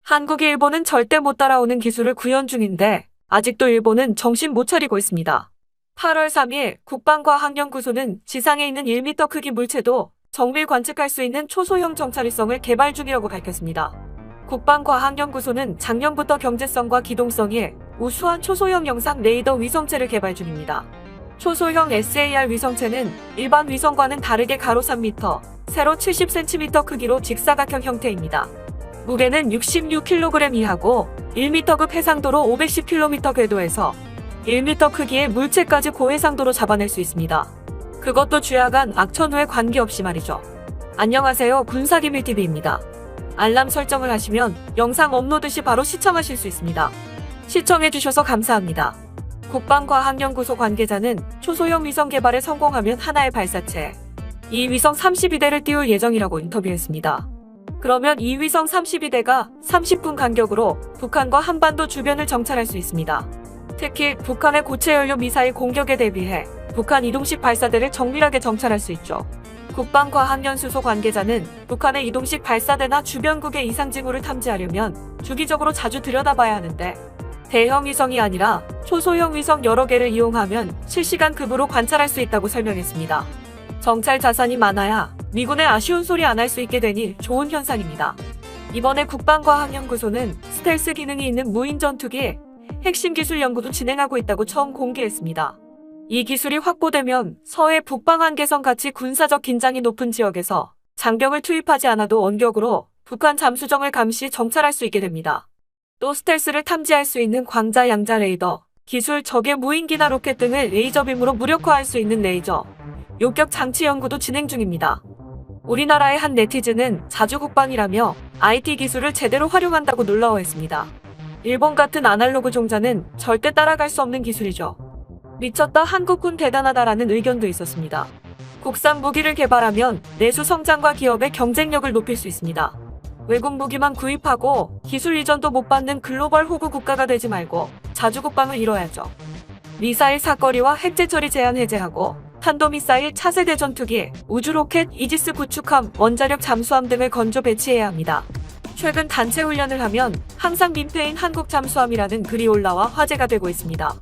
한국이 일본은 절대 못 따라오는 기술을 구현 중인데 아직도 일본은 정신 못 차리고 있습니다. 8월 3일 국방과학연구소는 지상에 있는 1m 크기 물체도 정밀 관측할 수 있는 초소형 정찰위성을 개발 중이라고 밝혔습니다. 국방과학연구소는 작년부터 경제성과 기동성이 우수한 초소형 영상 레이더 위성체를 개발 중입니다. 초소형 SAR 위성체는 일반 위성과는 다르게 가로 3m, 세로 70cm 크기로 직사각형 형태입니다. 무게는 66kg 이하고 1m급 해상도로 510km 궤도에서 1m 크기의 물체까지 고해상도로 잡아낼 수 있습니다. 그것도 주야간 악천 후에 관계없이 말이죠. 안녕하세요, 군사기밀TV입니다. 알람 설정을 하시면 영상 업로드 시 바로 시청하실 수 있습니다. 시청해주셔서 감사합니다. 국방과학연구소 관계자는 초소형 위성 개발에 성공하면 하나의 발사체, 이 위성 32대를 띄울 예정이라고 인터뷰했습니다. 그러면 이 위성 32대가 30분 간격으로 북한과 한반도 주변을 정찰할 수 있습니다. 특히 북한의 고체 연료 미사일 공격에 대비해 북한 이동식 발사대를 정밀하게 정찰할 수 있죠. 국방과학연수소 관계자는 북한의 이동식 발사대나 주변국의 이상 징후를 탐지하려면 주기적으로 자주 들여다봐야 하는데 대형 위성이 아니라 초소형 위성 여러 개를 이용하면 실시간급으로 관찰할 수 있다고 설명했습니다. 정찰 자산이 많아야 미군의 아쉬운 소리 안 할 수 있게 되니 좋은 현상입니다. 이번에 국방과학연구소는 스텔스 기능이 있는 무인 전투기 핵심 기술 연구도 진행하고 있다고 처음 공개했습니다. 이 기술이 확보되면 서해 북방 한계선 같이 군사적 긴장이 높은 지역에서 장병을 투입하지 않아도 원격으로 북한 잠수정을 감시 정찰할 수 있게 됩니다. 또 스텔스를 탐지할 수 있는 광자 양자 레이더, 기술 적의 무인기나 로켓 등을 레이저빔으로 무력화할 수 있는 레이저, 요격 장치 연구도 진행 중입니다. 우리나라의 한 네티즌은 자주국방이라며 IT 기술을 제대로 활용한다고 놀라워했습니다. 일본 같은 아날로그 종자는 절대 따라갈 수 없는 기술이죠. 미쳤다, 한국군 대단하다라는 의견도 있었습니다. 국산 무기를 개발하면 내수 성장과 기업의 경쟁력을 높일 수 있습니다. 외국 무기만 구입하고 기술 이전도 못 받는 글로벌 호구 국가가 되지 말고 자주국방을 이뤄야죠. 미사일 사거리와 핵제 처리 제한 해제하고 탄도미사일 차세대 전투기, 우주로켓, 이지스 구축함, 원자력 잠수함 등을 건조 배치해야 합니다. 최근 단체 훈련을 하면 항상 민폐인 한국 잠수함이라는 글이 올라와 화제가 되고 있습니다.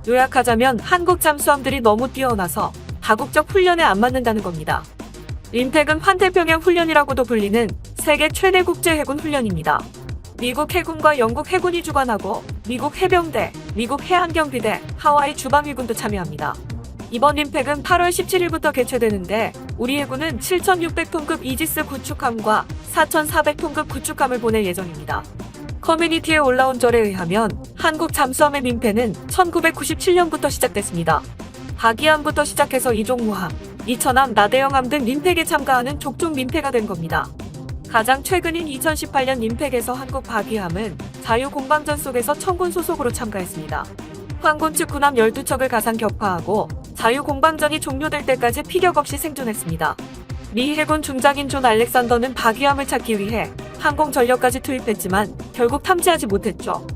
요약하자면 한국 잠수함들이 너무 뛰어나서 다국적 훈련에 안 맞는다는 겁니다. 림팩은 환태평양 훈련이라고도 불리는 세계 최대 국제 해군 훈련입니다. 미국 해군과 영국 해군이 주관하고 미국 해병대, 미국 해안경비대, 하와이 주방위군도 참여합니다. 이번 림팩은 8월 17일부터 개최되는데 우리 해군은 7,600톤급 이지스 구축함과 4,400톤급 구축함을 보낼 예정입니다. 커뮤니티에 올라온 절에 의하면 한국 잠수함의 민폐는 1997년부터 시작됐습니다. 박이함부터 시작해서 이종무함, 이천함, 나대영함 등 림팩에 참가하는 족족 민폐가 된 겁니다. 가장 최근인 2018년 림팩에서 한국 박이함은 자유공방전 속에서 청군 소속으로 참가했습니다. 황군 측 군함 12척을 가상 격파하고 자유공방전이 종료될 때까지 피격 없이 생존했습니다. 미 해군 중장인 존 알렉산더는 박이함을 찾기 위해 항공전력까지 투입했지만 결국 탐지하지 못했죠.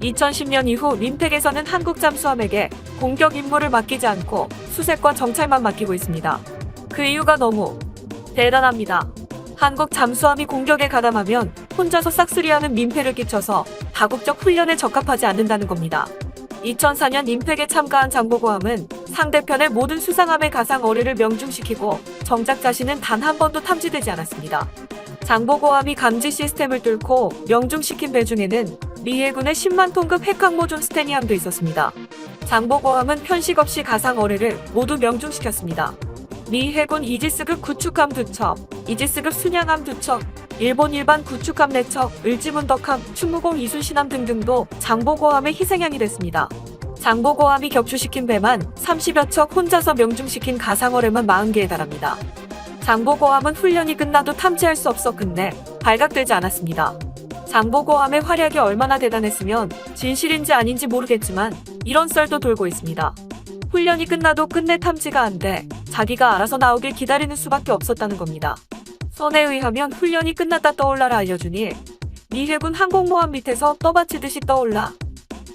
2010년 이후 림팩에서는 한국 잠수함에게 공격 임무를 맡기지 않고 수색과 정찰만 맡기고 있습니다. 그 이유가 너무 대단합니다. 한국 잠수함이 공격에 가담하면 혼자서 싹쓸이하는 민폐를 끼쳐서 다국적 훈련에 적합하지 않는다는 겁니다. 2004년 림팩에 참가한 장보고함은 상대편의 모든 수상함의 가상 어뢰를 명중시키고 정작 자신은 단 한 번도 탐지되지 않았습니다. 장보고함이 감지 시스템을 뚫고 명중시킨 배 중에는 미 해군의 10만 톤급 핵항모 존 스테니함도 있었습니다. 장보고함은 편식 없이 가상 어뢰를 모두 명중시켰습니다. 미 해군 이지스급 구축함 2척, 이지스급 순양함 2척, 일본 일반 구축함 4척, 을지문덕함, 충무공 이순신함 등등도 장보고함의 희생양이 됐습니다. 장보고함이 격추시킨 배만 30여 척, 혼자서 명중시킨 가상어뢰만 40개에 달합니다. 장보고함은 훈련이 끝나도 탐지할 수 없어 끝내 발각되지 않았습니다. 장보고함의 활약이 얼마나 대단했으면 진실인지 아닌지 모르겠지만 이런 썰도 돌고 있습니다. 훈련이 끝나도 끝내 탐지가 안 돼 자기가 알아서 나오길 기다리는 수밖에 없었다는 겁니다. 선에 의하면 훈련이 끝났다 떠올라라 알려주니 미 해군 항공모함 밑에서 떠받치듯이 떠올라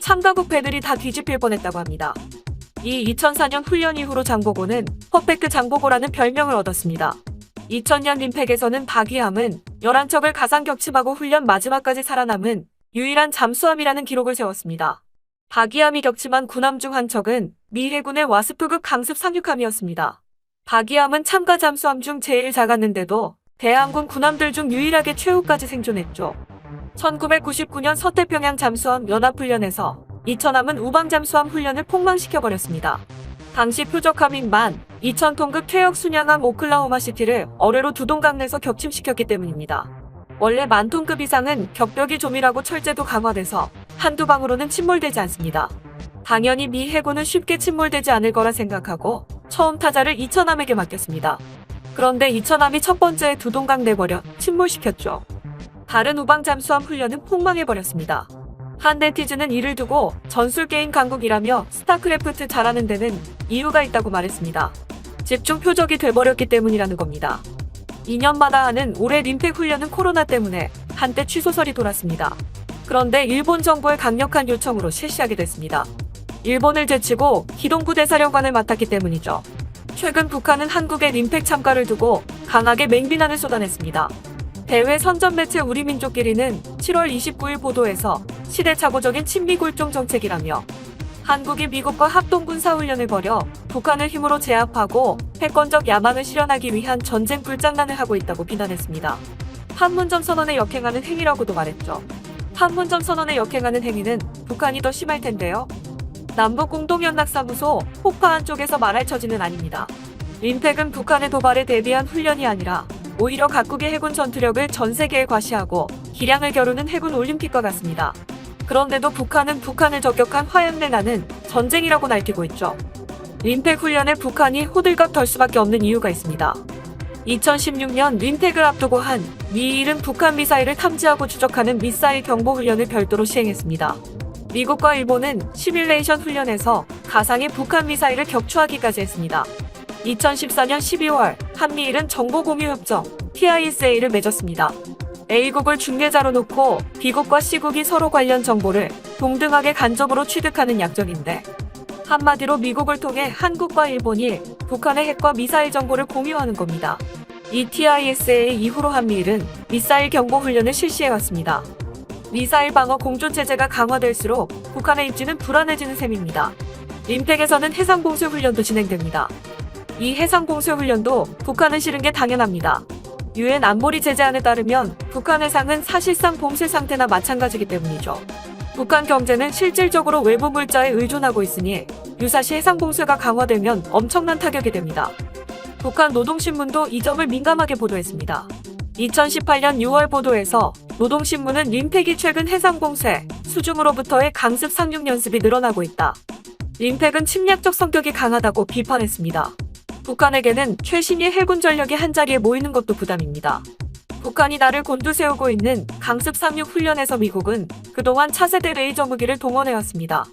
참가국 배들이 다 뒤집힐 뻔했다고 합니다. 이 2004년 훈련 이후로 장보고는 퍼펙트 장보고라는 별명을 얻었습니다. 2000년 림팩에서는 박이함은 11척을 가상 격침하고 훈련 마지막까지 살아남은 유일한 잠수함이라는 기록을 세웠습니다. 박이함이 격침한 군함 중 한 척은 미 해군의 와스프급 강습 상륙함이었습니다. 박이함은 참가 잠수함 중 제일 작았는데도 대한군 군함들 중 유일하게 최후까지 생존했죠. 1999년 서태평양 잠수함 연합훈련에서 이천함은 우방 잠수함 훈련을 폭망시켜버렸습니다. 당시 표적함인 12,000톤급 퇴역 순양함 오클라호마시티를 어뢰로 두동강 내서 격침시켰기 때문입니다. 원래 10,000톤급 이상은 격벽이 조밀하고 철제도 강화돼서 한두 방으로는 침몰되지 않습니다. 당연히 미 해군은 쉽게 침몰되지 않을 거라 생각하고 처음 타자를 이천함에게 맡겼습니다. 그런데 이천함이 첫 번째에 두동강 내버려 침몰시켰죠. 다른 우방 잠수함 훈련은 폭망해버렸습니다. 한 네티즌은 이를 두고 전술게임 강국이라며 스타크래프트 잘하는 데는 이유가 있다고 말했습니다. 집중 표적이 돼버렸기 때문이라는 겁니다. 2년마다 하는 올해 림팩 훈련은 코로나 때문에 한때 취소설이 돌았습니다. 그런데 일본 정부의 강력한 요청으로 실시하게 됐습니다. 일본을 제치고 기동부대사령관을 맡았기 때문이죠. 최근 북한은 한국의 림팩 참가를 두고 강하게 맹비난을 쏟아냈습니다. 대회 선전 매체 우리민족끼리는 7월 29일 보도에서 시대착오적인 친미굴종 정책이라며 한국이 미국과 합동군사훈련을 벌여 북한을 힘으로 제압하고 패권적 야망을 실현하기 위한 전쟁 불장난을 하고 있다고 비난했습니다. 판문점 선언에 역행하는 행위라고도 말했죠. 판문점 선언에 역행하는 행위는 북한이 더 심할 텐데요. 남북공동연락사무소 폭파한 쪽에서 말할 처지는 아닙니다. 림팩은 북한의 도발에 대비한 훈련이 아니라 오히려 각국의 해군 전투력을 전 세계에 과시하고 기량을 겨루는 해군 올림픽과 같습니다. 그런데도 북한은 북한을 저격한 화약내 나는 전쟁이라고 날뛰고 있죠. 림팩 훈련에 북한이 호들갑 덜 수밖에 없는 이유가 있습니다. 2016년 림팩을 앞두고 한 미일은 북한 미사일을 탐지하고 추적하는 미사일 경보 훈련을 별도로 시행했습니다. 미국과 일본은 시뮬레이션 훈련에서 가상의 북한 미사일을 격추하기까지 했습니다. 2014년 12월 한미일은 정보공유협정 TISA를 맺었습니다. A국을 중개자로 놓고 B국과 C국이 서로 관련 정보를 동등하게 간접으로 취득하는 약정인데 한마디로 미국을 통해 한국과 일본이 북한의 핵과 미사일 정보를 공유하는 겁니다. 이 TISA 이후로 한미일은 미사일 경보 훈련을 실시해왔습니다. 미사일 방어 공존체제가 강화될수록 북한의 입지는 불안해지는 셈입니다. 림팩에서는 해상봉쇄 훈련도 진행됩니다. 이 해상봉쇄 훈련도 북한은 싫은 게 당연합니다. 유엔 안보리 제재안에 따르면 북한 해상은 사실상 봉쇄 상태나 마찬가지기 때문이죠. 북한 경제는 실질적으로 외부 물자에 의존하고 있으니 유사시 해상봉쇄가 강화되면 엄청난 타격이 됩니다. 북한 노동신문도 이 점을 민감하게 보도했습니다. 2018년 6월 보도에서 노동신문은 림팩이 최근 해상봉쇄, 수중으로부터의 강습 상륙 연습이 늘어나고 있다. 림팩은 침략적 성격이 강하다고 비판했습니다. 북한에게는 최신의 해군 전력이 한자리에 모이는 것도 부담입니다. 북한이 나를 곤두세우고 있는 강습 상륙 훈련에서 미국은 그동안 차세대 레이저 무기를 동원해왔습니다.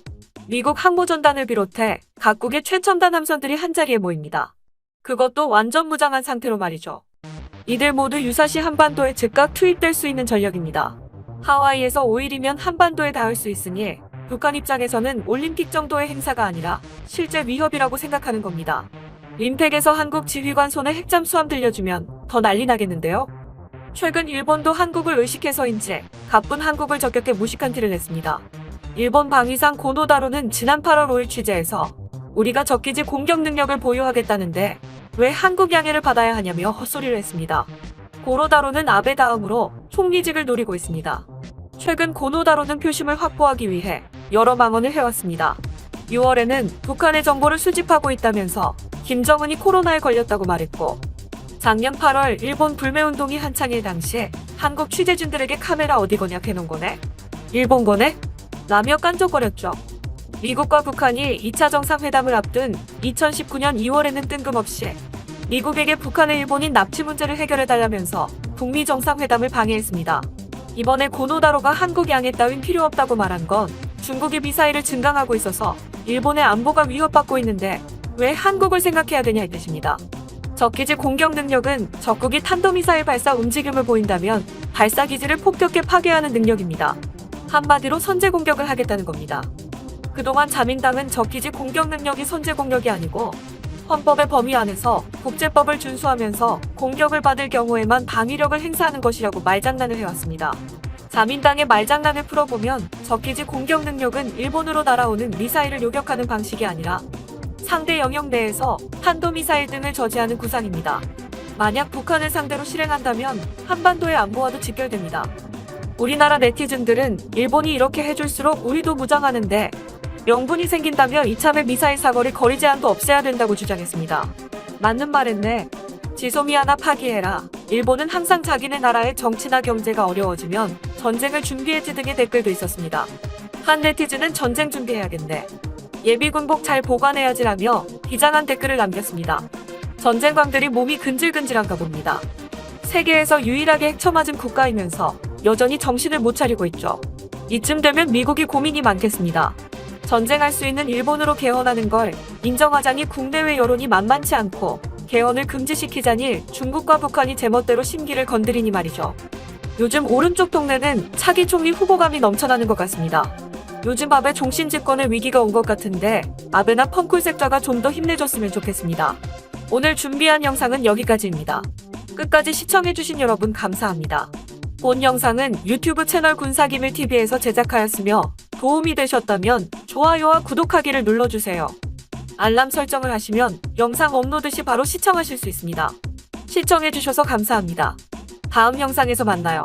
미국 항모전단을 비롯해 각국의 최첨단 함선들이 한자리에 모입니다. 그것도 완전 무장한 상태로 말이죠. 이들 모두 유사시 한반도에 즉각 투입될 수 있는 전력입니다. 하와이에서 5일이면 한반도에 닿을 수 있으니 북한 입장에서는 올림픽 정도의 행사가 아니라 실제 위협이라고 생각하는 겁니다. 림팩에서 한국 지휘관 손에 핵잠수함 들려주면 더 난리 나겠는데요. 최근 일본도 한국을 의식해서인지 가쁜 한국을 저격해 무식한 티를 냈습니다. 일본 방위상 고노다로는 지난 8월 5일 취재에서 우리가 적기지 공격 능력을 보유하겠다는데 왜 한국 양해를 받아야 하냐며 헛소리를 했습니다. 고노다로는 아베 다음으로 총리직을 노리고 있습니다. 최근 고노다로는 표심을 확보하기 위해 여러 망언을 해왔습니다. 6월에는 북한의 정보를 수집하고 있다면서 김정은이 코로나에 걸렸다고 말했고 작년 8월 일본 불매운동이 한창일 당시에 한국 취재진들에게 카메라 어디 거냐 해놓은 거네? 일본 거네? 라며 깐족거렸죠. 미국과 북한이 2차 정상회담을 앞둔 2019년 2월에는 뜬금없이 미국에게 북한의 일본인 납치 문제를 해결해달라면서 북미 정상회담을 방해했습니다. 이번에 고노다로가 한국 양해 따윈 필요 없다고 말한 건 중국이 미사일을 증강하고 있어서 일본의 안보가 위협받고 있는데 왜 한국을 생각해야 되냐 이 뜻입니다. 적기지 공격 능력은 적국이 탄도미사일 발사 움직임을 보인다면 발사기지를 폭격해 파괴하는 능력입니다. 한마디로 선제 공격을 하겠다는 겁니다. 그동안 자민당은 적기지 공격 능력이 선제 공격이 아니고 헌법의 범위 안에서 국제법을 준수하면서 공격을 받을 경우에만 방위력을 행사하는 것이라고 말장난을 해왔습니다. 자민당의 말장난을 풀어보면 적기지 공격 능력은 일본으로 날아오는 미사일을 요격하는 방식이 아니라 상대 영역 내에서 탄도미사일 등을 저지하는 구상입니다. 만약 북한을 상대로 실행한다면 한반도의 안보와도 직결됩니다. 우리나라 네티즌들은 일본이 이렇게 해줄수록 우리도 무장하는데 명분이 생긴다며 이참에 미사일 사거리 거리 제한도 없애야 된다고 주장했습니다. 맞는 말했네. 지소미아나 파기해라. 일본은 항상 자기네 나라의 정치나 경제가 어려워지면 전쟁을 준비했지 등의 댓글도 있었습니다. 한 네티즌은 전쟁 준비해야겠네. 예비군복 잘 보관해야지라며 비장한 댓글을 남겼습니다. 전쟁광들이 몸이 근질근질한가 봅니다. 세계에서 유일하게 핵처맞은 국가이면서 여전히 정신을 못 차리고 있죠. 이쯤 되면 미국이 고민이 많겠습니다. 전쟁할 수 있는 일본으로 개헌하는 걸 인정하자니 국내외 여론이 만만치 않고 개헌을 금지시키자니 중국과 북한이 제멋대로 심기를 건드리니 말이죠. 요즘 오른쪽 동네는 차기 총리 후보감이 넘쳐나는 것 같습니다. 요즘 아베 종신 집권의 위기가 온 것 같은데 아베나 펑쿨색자가 좀 더 힘내줬으면 좋겠습니다. 오늘 준비한 영상은 여기까지입니다. 끝까지 시청해주신 여러분 감사합니다. 본 영상은 유튜브 채널 군사기밀TV에서 제작하였으며 도움이 되셨다면 좋아요와 구독하기를 눌러주세요. 알람 설정을 하시면 영상 업로드 시 바로 시청하실 수 있습니다. 시청해주셔서 감사합니다. 다음 영상에서 만나요.